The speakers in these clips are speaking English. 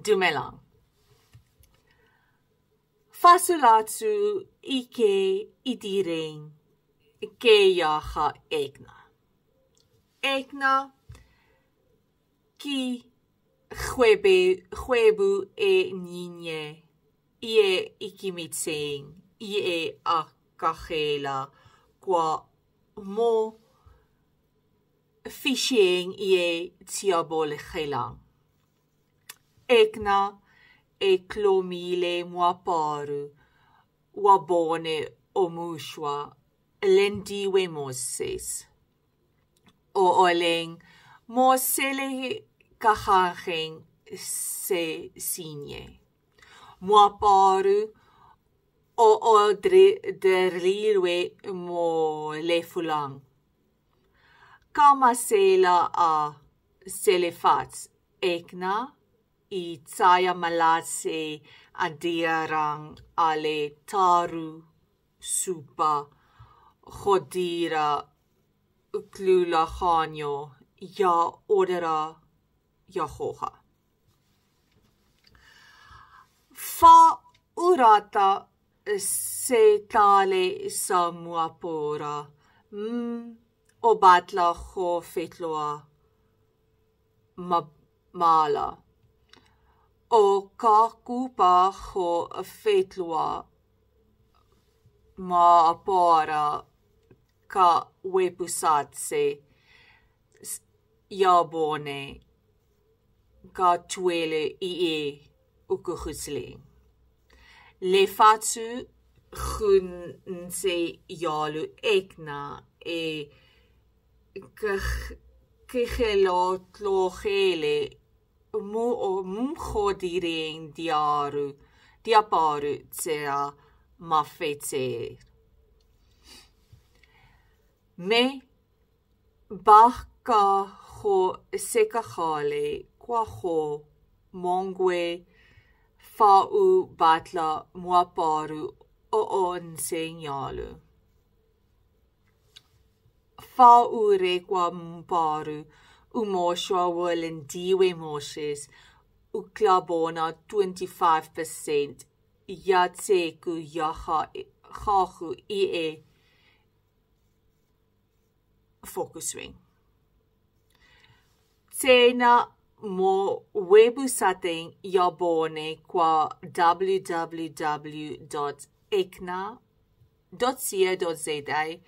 dumelang. Fasolatu ike idireng keia ha egna. Egna ki huebu e ninye ie ikimitseng ie a kahela kwa mo fishing ie tiabole helang. Egna e klomile muaparu wabone omushwa lendiwe Moses. O oleng mosele kahacheng se sinye. Muaparu o derlilwe mo lefulang. Kamasela a selefats egna I tsaya malase adirang ale taru supa khodira klula khanyo ya odera yahoha. Fa urata se tale sa muapora obatla ho fetloa mala. O ka kupa ho fetlua ma apara ka wepusatse yabone ka tuele ie ukuhusling. Le fatu gun se yalu egna e kechelo tlohele mumchodireng diaparu tsea mafetse. Me baka ho sekahale kwa ho mongwe fau batla muaparu o nsenyalu. Fau rekwa mparu umoshwa walendiwe Moses uklabona 25% yatseku yahahu ie focusing. Tena mo webusateng yabone kwa www.ekna.co.za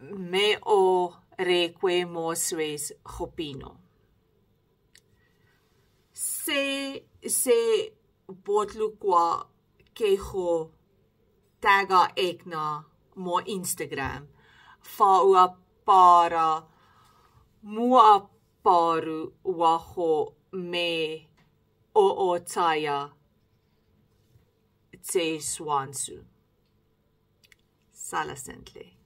me o reque mosres hopino. Se botlu kwa keho taga egna mo Instagram faua para mua paru waho me o taya tse swansu. Salasentle.